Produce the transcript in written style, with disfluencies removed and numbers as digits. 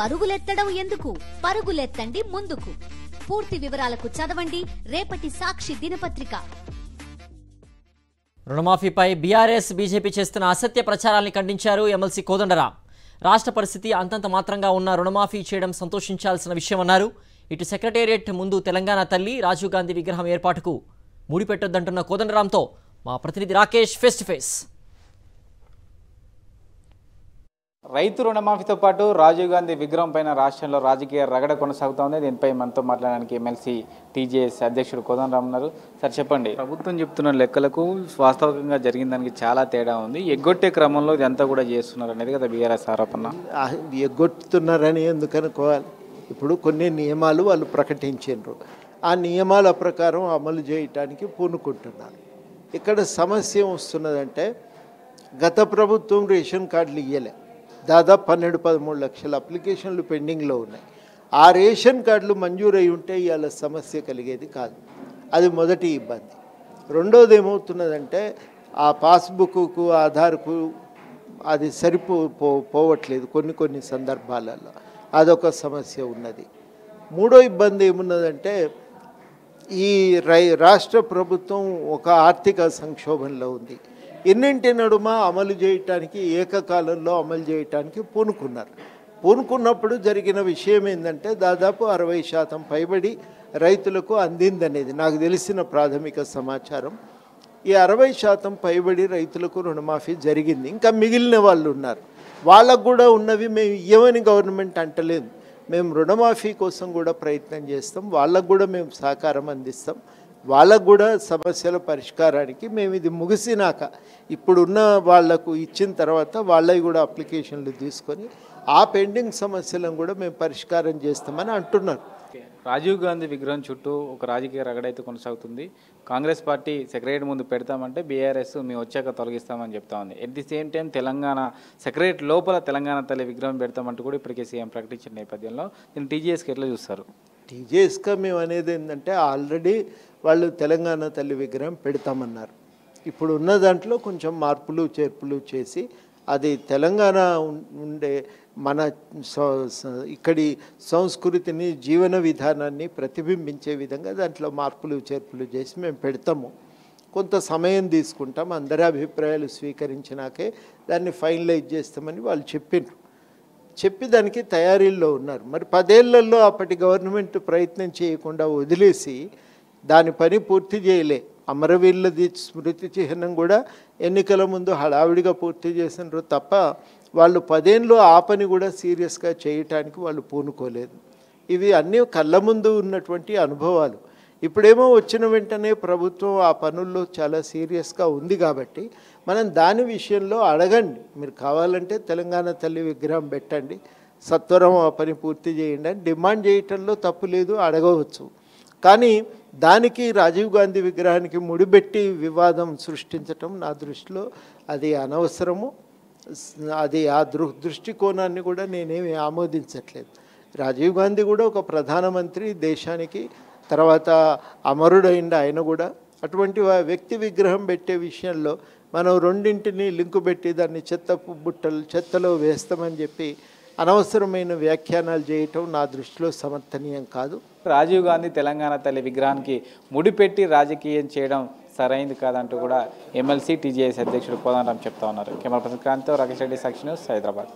పరుగులెత్తడం ఎందుకు? పరుగులెత్తండి ముందుకు. పూర్తి వివరాలకు చదవండి రేపటి సాక్షి దినపత్రిక. రుణమాఫీపై బీఆర్ఎస్ బీజేపీ చేస్తున్న అసత్య ప్రచారాన్ని ఖండించారు ఎమ్మెల్సీ కోదండరాం. రాష్ట్ర పరిస్థితి అంతంత మాత్రంగా ఉన్న రుణమాఫీ చేయడం సంతోషించాల్సిన విషయమన్నారు. ఇటు సెక్రటేరియట్ ముందు తెలంగాణ తల్లి రాజీవ్ గాంధీ విగ్రహం ఏర్పాటుకు ముడిపెట్టొద్దంటున్న కోదండరాంతో మా ప్రతినిధి రాకేష్ ఫేస్ టు ఫేస్. రైతు రుణమాఫీతో పాటు రాజీవ్ గాంధీ విగ్రహం పైన రాష్ట్రంలో రాజకీయ రగడ కొనసాగుతోంది. దీనిపై మనతో మాట్లాడడానికి ఎమ్మెల్సీ టీజేఎస్ అధ్యక్షుడు కోదండరాం ఉన్నారు. సార్ చెప్పండి, ప్రభుత్వం చెప్తున్న లెక్కలకు వాస్తవికంగా జరిగిన దానికి చాలా తేడా ఉంది. ఎగ్గొట్టే క్రమంలో ఇదంతా కూడా చేస్తున్నారు అనేది కదా బీఆర్ఎస్ ఆరోపణ. ఎగ్గొట్టుతున్నారని ఎందుకు అనుకోవాలి? ఇప్పుడు కొన్ని నియమాలు వాళ్ళు ప్రకటించారు, ఆ నియమాల ప్రకారం అమలు చేయటానికి పూనుకుంటున్నారు. ఇక్కడ సమస్య వస్తున్నదంటే గత ప్రభుత్వం రేషన్ కార్డులు ఇవ్వలే, దాదాపు 12-13 లక్షల అప్లికేషన్లు పెండింగ్లో ఉన్నాయి. ఆ రేషన్ కార్డులు మంజూరై ఉంటే ఇవాళ సమస్య కలిగేది కాదు. అది మొదటి ఇబ్బంది. రెండోది ఏమవుతున్నదంటే ఆ పాస్బుక్కు ఆధార్కు అది పోవట్లేదు కొన్ని సందర్భాలలో, అదొక సమస్య ఉన్నది. మూడో ఇబ్బంది ఏమున్నదంటే ఈ రాష్ట్ర ప్రభుత్వం ఒక ఆర్థిక సంక్షోభంలో ఉంది. ఎన్నింటి నడుమ అమలు చేయటానికి ఏకకాలంలో అమలు చేయటానికి పూనుకున్నప్పుడు జరిగిన విషయం ఏంటంటే దాదాపు 60% పైబడి రైతులకు అందిందనేది నాకు తెలిసిన ప్రాథమిక సమాచారం. ఈ 60% పైబడి రైతులకు రుణమాఫీ జరిగింది. ఇంకా మిగిలిన వాళ్ళు ఉన్నారు, వాళ్ళకు కూడా ఉన్నవి మేము ఇవ్వమని గవర్నమెంట్ అంటలేదు. మేము రుణమాఫీ కోసం కూడా ప్రయత్నం చేస్తాం, వాళ్ళకు కూడా మేము సహకారం అందిస్తాం. వాళ్ళకు కూడా సమస్యల పరిష్కారానికి మేము ఇది ముగిసినాక ఇప్పుడున్న వాళ్లకు ఇచ్చిన తర్వాత వాళ్ళవి కూడా అప్లికేషన్లు తీసుకొని ఆ పెండింగ్ సమస్యలను కూడా మేము పరిష్కారం చేస్తామని అంటున్నారు. రాజీవ్ గాంధీ విగ్రహం చుట్టూ ఒక రాజకీయ రగడైతే కొనసాగుతుంది. కాంగ్రెస్ పార్టీ సెక్రటరీ ముందు పెడతామంటే బీఆర్ఎస్ మేము వచ్చాక తొలగిస్తామని చెప్తా ఉంది. At the same time Telangana secretary లోపల తెలంగాణ తల్లి విగ్రహం పెడతామంటూ కూడా ఇప్పటికే సీఎం ప్రకటించిన నేపథ్యంలో దీన్ని టీజీఎస్కి ఎట్లా చూస్తారు? టీజేఎస్గా మేము అనేది ఏంటంటే ఆల్రెడీ వాళ్ళు తెలంగాణ తల్లి విగ్రహం పెడతామన్నారు. ఇప్పుడు ఉన్న దాంట్లో కొంచెం మార్పులు చేర్పులు చేసి అది తెలంగాణ ఉండే మన ఇక్కడి సంస్కృతిని జీవన విధానాన్ని ప్రతిబింబించే విధంగా దాంట్లో మార్పులు చేర్పులు చేసి మేము పెడతాము. కొంత సమయం తీసుకుంటాం, అందరి అభిప్రాయాలు స్వీకరించినాకే దాన్ని ఫైనలైజ్ చేస్తామని వాళ్ళు చెప్పి దానికి తయారీల్లో ఉన్నారు. మరి 10 ఏళ్లలో అప్పటి గవర్నమెంట్ ప్రయత్నం చేయకుండా వదిలేసి దాని పని పూర్తి చేయలే. అమరవీరులది స్మృతి చిహ్నం కూడా ఎన్నికల ముందు హడావిడిగా పూర్తి చేసినారు తప్ప వాళ్ళు 10 ఏళ్ళు ఆ పని కూడా సీరియస్గా చేయటానికి వాళ్ళు పూనుకోలేదు. ఇవి అన్నీ కళ్ళ ముందు ఉన్నటువంటి అనుభవాలు. ఇప్పుడేమో వచ్చిన వెంటనే ప్రభుత్వం ఆ పనుల్లో చాలా సీరియస్గా ఉంది కాబట్టి మనం దాని విషయంలో అడగండి, మీరు కావాలంటే తెలంగాణ తల్లి విగ్రహం పెట్టండి, సత్వరం ఆ పని పూర్తి చేయండి అని డిమాండ్ చేయటంలో తప్పు లేదు, అడగవచ్చు. కానీ దానికి రాజీవ్ గాంధీ విగ్రహానికి ముడిపెట్టి వివాదం సృష్టించటం నా దృష్టిలో అది అనవసరము. అది ఆ దృష్టికోణాన్ని కూడా నేనేమి ఆమోదించట్లేదు. రాజీవ్ గాంధీ కూడా ఒక ప్రధానమంత్రి, దేశానికి తర్వాత అమరుడైంది ఆయన కూడా. అటువంటి వ్యక్తి విగ్రహం పెట్టే విషయంలో మనం రెండింటిని లింకు పెట్టి దాన్ని చెత్తలో వేస్తామని చెప్పి అనవసరమైన వ్యాఖ్యానాలు చేయటం నా దృష్టిలో సమర్థనీయం కాదు. రాజీవ్ గాంధీ తెలంగాణ తల్లి విగ్రహానికి ముడిపెట్టి రాజకీయం చేయడం సరైంది కాదంటూ కూడా ఎమ్మెల్సీ టీజేఎస్ అధ్యక్షుడు కోదండరాం చెప్తా ఉన్నారు. కెమెరా పర్సన్ క్రాంతితో రాకేష్ రెడ్డి, సాక్షి న్యూస్, హైదరాబాద్.